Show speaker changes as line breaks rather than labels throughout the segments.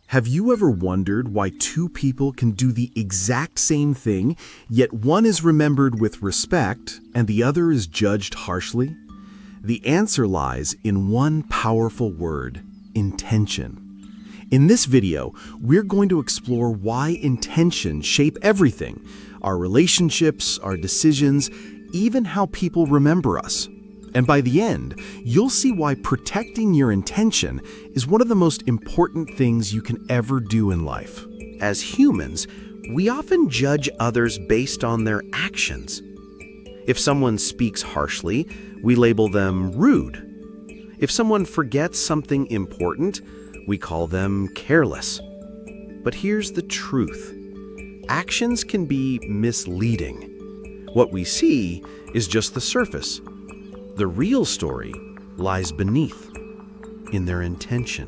Have you ever wondered why two people can do the exact same thing, yet one is remembered with respect and the other is judged harshly? The answer lies in one powerful word: intention. In this video, we're going to explore why intentions shape everything: our relationships, our decisions, even how people remember us. And by the end, you'll see why protecting your intention is one of the most important things you can ever do in life.
As humans, we often judge others based on their actions. If someone speaks harshly, we label them rude. If someone forgets something important, we call them careless. But here's the truth: actions can be misleading. What we see is just the surface. The real story lies beneath, in their intention.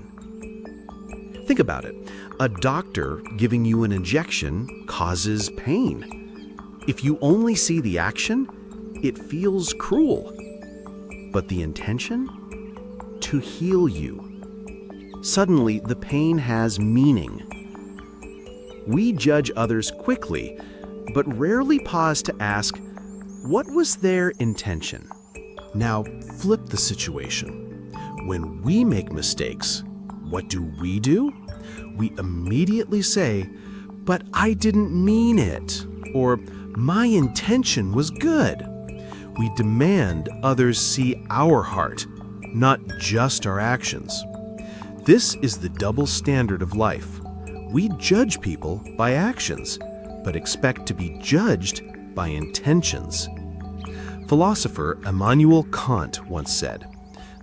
Think about it. A doctor giving you an injection causes pain. If you only see the action, it feels cruel. But the intention? To heal you. Suddenly, the pain has meaning. We judge others quickly, but rarely pause to ask, what was their intention?
Now, flip the situation. When we make mistakes, what do? We immediately say, "But I didn't mean it," or "My intention was good." We demand others see our heart, not just our actions. This is the double standard of life. We judge people by actions, but expect to be judged by intentions. Philosopher Immanuel Kant once said,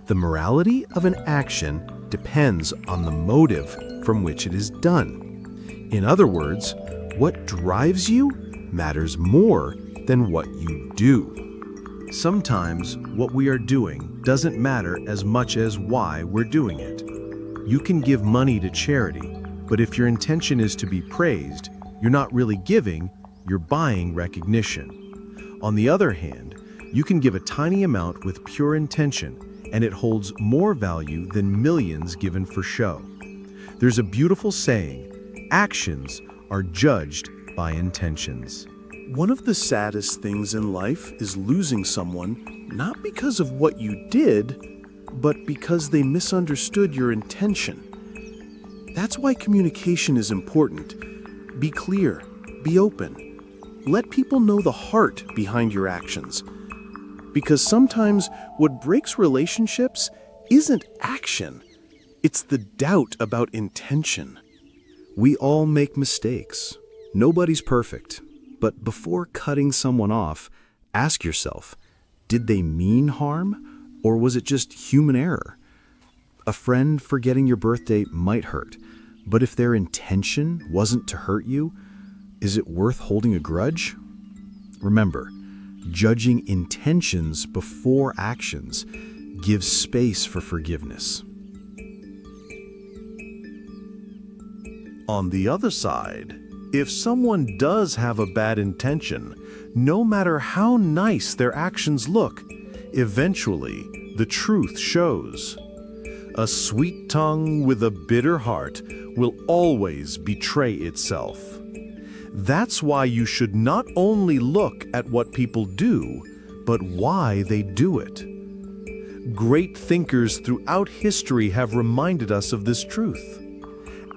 "The morality of an action depends on the motive from which it is done." In other words, what drives you matters more than what you do. Sometimes what we are doing doesn't matter as much as why we're doing it. You can give money to charity, but if your intention is to be praised, you're not really giving, you're buying recognition. On the other hand, you can give a tiny amount with pure intention, and it holds more value than millions given for show. There's a beautiful saying: actions are judged by intentions. One of the saddest things in life is losing someone, not because of what you did, but because they misunderstood your intention. That's why communication is important. Be clear, be open. Let people know the heart behind your actions. Because sometimes what breaks relationships isn't action, it's the doubt about intention. We all make mistakes. Nobody's perfect. But before cutting someone off, ask yourself, did they mean harm, or was it just human error? A friend forgetting your birthday might hurt, but if their intention wasn't to hurt you, is it worth holding a grudge? Remember, judging intentions before actions gives space for forgiveness.
On the other side, if someone does have a bad intention, no matter how nice their actions look, eventually the truth shows. A sweet tongue with a bitter heart will always betray itself. That's why you should not only look at what people do, but why they do it. Great thinkers throughout history have reminded us of this truth.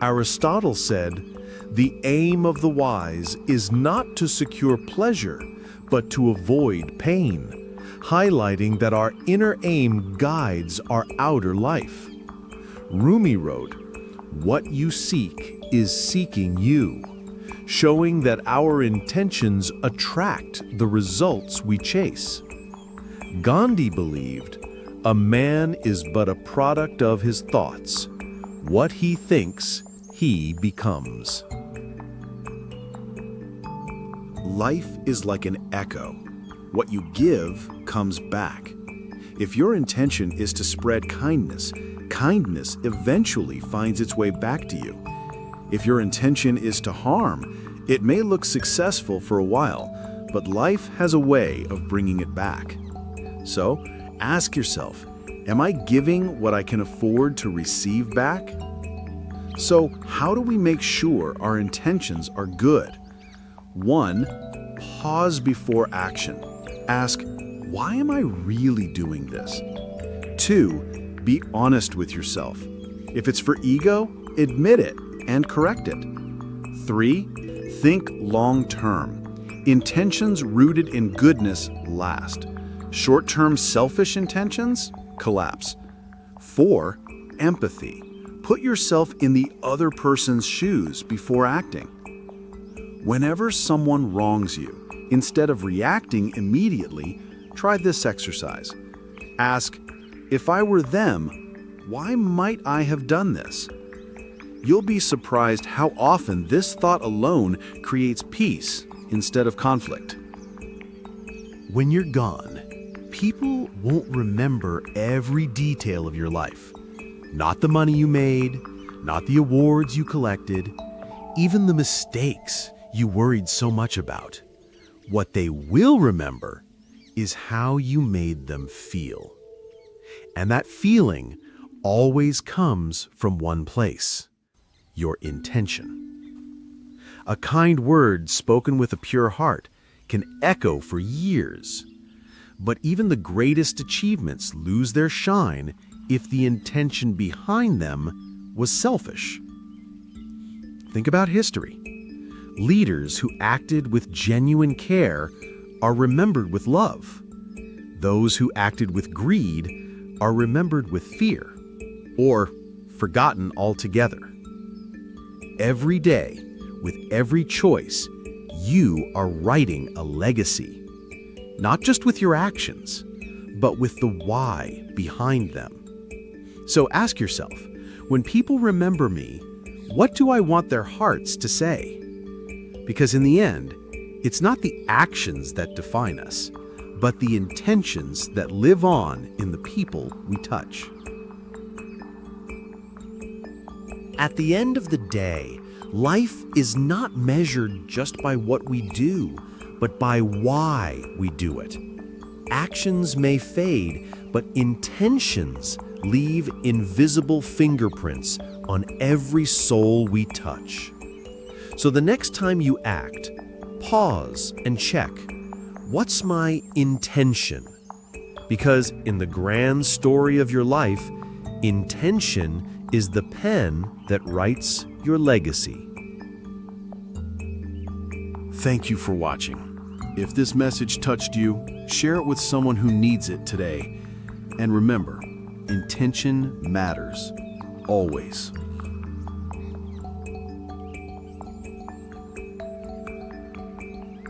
Aristotle said, "The aim of the wise is not to secure pleasure, but to avoid pain," highlighting that our inner aim guides our outer life. Rumi wrote, "What you seek is seeking you," showing that our intentions attract the results we chase. Gandhi believed, "A man is but a product of his thoughts. What he thinks, he becomes."
Life is like an echo. What you give comes back. If your intention is to spread kindness, kindness eventually finds its way back to you. If your intention is to harm, it may look successful for a while, but life has a way of bringing it back. So, ask yourself, am I giving what I can afford to receive back?
So, how do we make sure our intentions are good? 1. Pause before action. Ask, why am I really doing this? 2. Be honest with yourself. If it's for ego, admit it and correct it. 3. Think long-term. Intentions rooted in goodness last. Short-term selfish intentions collapse. 4. Empathy. Put yourself in the other person's shoes before acting. Whenever someone wrongs you, instead of reacting immediately, try this exercise. Ask, if I were them, why might I have done this? You'll be surprised how often this thought alone creates peace instead of conflict.
When you're gone, people won't remember every detail of your life. Not the money you made, not the awards you collected, even the mistakes you worried so much about. What they will remember is how you made them feel. And that feeling always comes from one place: your intention. A kind word spoken with a pure heart can echo for years. But even the greatest achievements lose their shine if the intention behind them was selfish. Think about history. Leaders who acted with genuine care are remembered with love. Those who acted with greed are remembered with fear, or forgotten altogether. Every day, with every choice, you are writing a legacy. Not just with your actions, but with the why behind them. So ask yourself, when people remember me, what do I want their hearts to say? Because in the end, it's not the actions that define us, but the intentions that live on in the people we touch. At the end of the day, life is not measured just by what we do, but by why we do it. Actions may fade, but intentions leave invisible fingerprints on every soul we touch. So the next time you act, pause and check, what's my intention? Because in the grand story of your life, intention is the pen that writes your legacy.
Thank you for watching. If this message touched you, share it with someone who needs it today. And remember, intention matters, always.